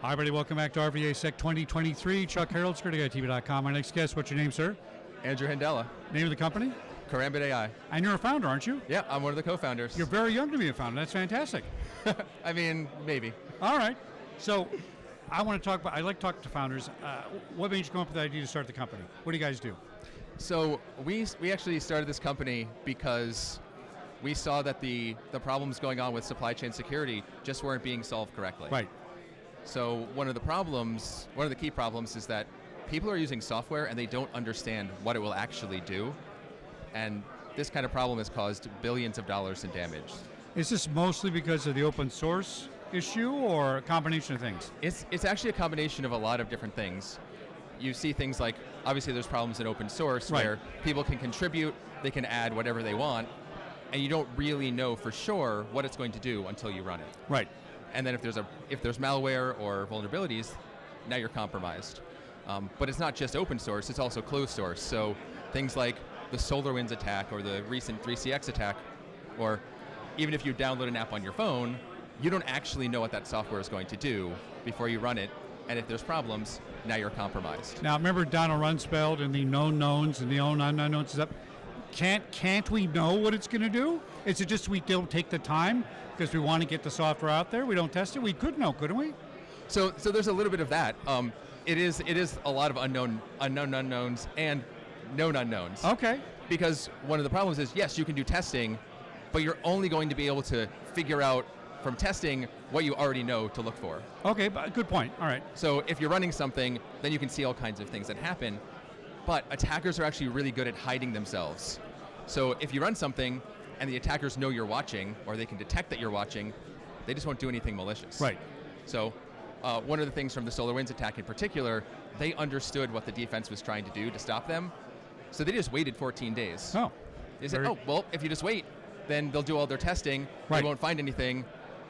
Hi, everybody. Welcome back to RVAsec 2023. Chuck Harold, SecurityGuideTV.com. Our next guest, what's your name, sir? Andrew Hendela. Name of the company? Karambit.ai. And you're a founder, aren't you? Yeah, I'm one of the co-founders. You're very young to be a founder. That's fantastic. I mean, maybe. All right. So I want to talk about, I like talking to founders. What made you come up with the idea to start the company? What do you guys do? So we actually started this company because we saw that the problems going on with supply chain security just weren't being solved correctly. Right. So one of the key problems is that people are using software and they don't understand what it will actually do. And this kind of problem has caused billions of dollars in damage. Is this mostly because of the open source issue or a combination of things? It's actually a combination of a lot of different things. You see things like, obviously there's problems in open source where people can contribute, they can add whatever they want, and you don't really know for sure what it's going to do until you run it. Right. And then if there's malware or vulnerabilities, now you're compromised. But it's not just open source, it's also closed source. So things like the SolarWinds attack or the recent 3CX attack, or even if you download an app on your phone, you don't actually know what that software is going to do before you run it. And if there's problems, now you're compromised. Now, remember Donald Rumsfeld and the known knowns and the unknowns is up. Can't we know what it's going to do? Is it just we don't take the time because we want to get the software out there? We don't test it? We could know, couldn't we? So there's a little bit of that. It is a lot of unknown unknowns and known unknowns. Okay. Because one of the problems is, yes, you can do testing, but you're only going to be able to figure out from testing what you already know to look for. Okay, but good point. All right. So if you're running something, then you can see all kinds of things that happen. But attackers are actually really good at hiding themselves. So if you run something and the attackers know you're watching, or they can detect that you're watching, they just won't do anything malicious. Right. So one of the things from the SolarWinds attack in particular, they understood what the defense was trying to do to stop them. So they just waited 14 days. Oh. They said, well, if you just wait, then they'll do all their testing, they won't find anything,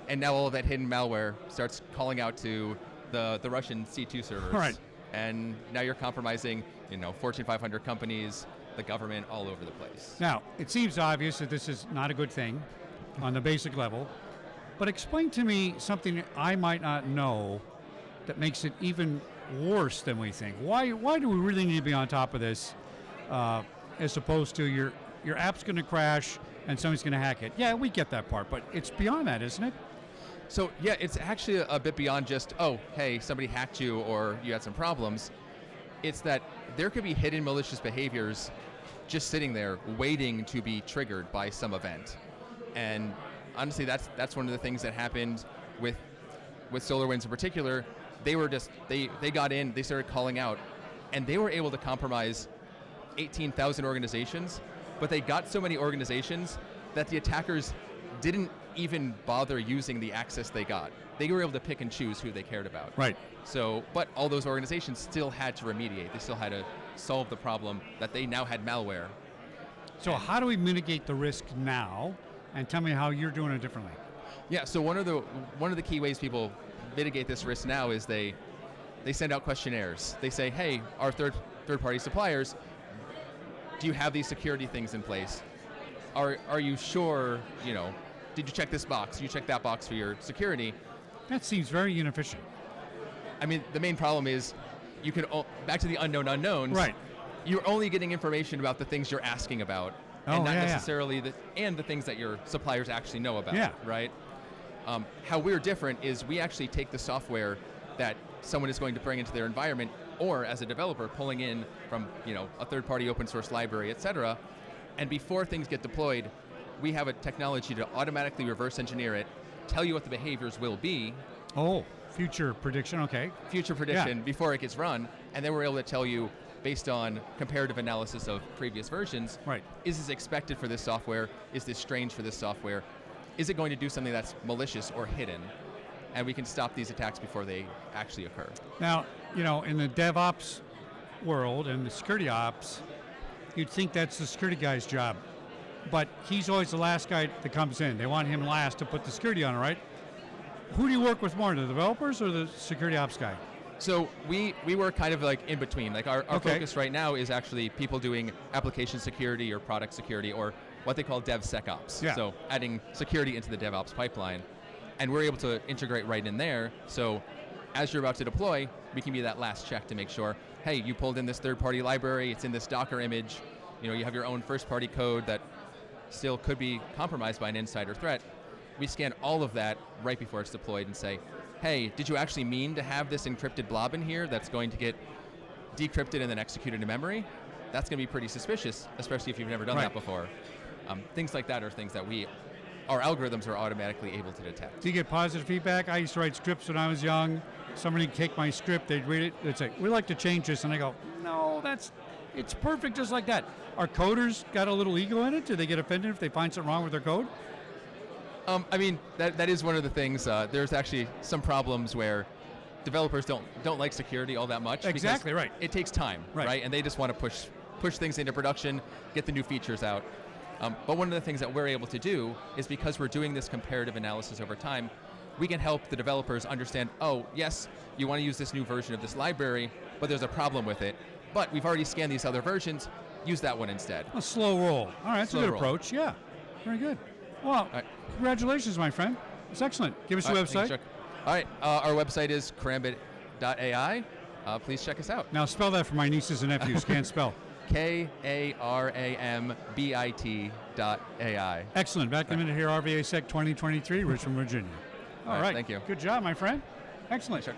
and now all of that hidden malware starts calling out to the Russian C2 servers. Right. And now you're compromising, Fortune 500 companies, the government, all over the place. Now, it seems obvious that this is not a good thing on the basic level, but explain to me something I might not know that makes it even worse than we think. Why do we really need to be on top of this as opposed to your app's going to crash and somebody's going to hack it? Yeah, we get that part, but it's beyond that, isn't it? So yeah, it's actually a bit beyond just, oh, hey, somebody hacked you or you had some problems. It's that there could be hidden malicious behaviors just sitting there waiting to be triggered by some event. And honestly, that's one of the things that happened with SolarWinds in particular. They were just, they got in, they started calling out, and they were able to compromise 18,000 organizations, but they got so many organizations that the attackers didn't even bother using the access they got. They were able to pick and choose who they cared about. Right. So, but all those organizations still had to remediate. They still had to solve the problem that they now had malware. So how do we mitigate the risk now? And tell me how you're doing it differently. Yeah, so one of the key ways people mitigate this risk now is they send out questionnaires. They say, hey, our third-party suppliers, do you have these security things in place? Are you sure, did you check this box? Did you check that box for your security? That seems very inefficient. I mean, the main problem is you can, back to the unknown unknowns. Right. You're only getting information about the things you're asking about, and not necessarily the things that your suppliers actually know about. Yeah. Right. How we're different is we actually take the software that someone is going to bring into their environment, or as a developer pulling in from a third-party open source library, etc. And before things get deployed, we have a technology to automatically reverse engineer it, tell you what the behaviors will be. Oh, future prediction, okay. Future prediction before it gets run, and then we're able to tell you, based on comparative analysis of previous versions, is this expected for this software? Is this strange for this software? Is it going to do something that's malicious or hidden? And we can stop these attacks before they actually occur. Now, in the DevOps world and the security ops, you'd think that's the security guy's job. But he's always the last guy that comes in. They want him last to put the security on, right? Who do you work with more, the developers or the security ops guy? So we work kind of like in between. Like our focus right now is actually people doing application security or product security, or what they call DevSecOps. Yeah. So adding security into the DevOps pipeline. And we're able to integrate right in there. So as you're about to deploy, we can be that last check to make sure, hey, you pulled in this third-party library, it's in this Docker image, you have your own first-party code that still could be compromised by an insider threat. We scan all of that right before it's deployed and say, hey, did you actually mean to have this encrypted blob in here that's going to get decrypted and then executed in memory? That's going to be pretty suspicious, especially if you've never done that before. Things like that are things that our algorithms are automatically able to detect. Do you get positive feedback? I used to write scripts when I was young. Somebody would take my script, they'd read it, they'd say, we'd like to change this, and I go, no, it's perfect just like that. Our coders got a little ego in it? Do they get offended if they find something wrong with their code? That is one of the things. There's actually some problems where developers don't like security all that much. Exactly, right. It takes time, right? And they just want to push things into production, get the new features out. But one of the things that we're able to do is, because we're doing this comparative analysis over time, we can help the developers understand, oh, yes, you want to use this new version of this library, but there's a problem with it. But we've already scanned these other versions, use that one instead. A slow roll. All right, that's a good roll. approach. Yeah, very good. Well, congratulations, my friend. It's excellent. Give us your website. Thanks, all right, our website is Karambit.ai. Please check us out. Now spell that for my nieces and nephews. Can't spell. Karambit.ai. Excellent. Back in a minute here, RVAsec 2023, Richmond, Virginia. All right. Thank you. Good job, my friend. Excellent. Sure.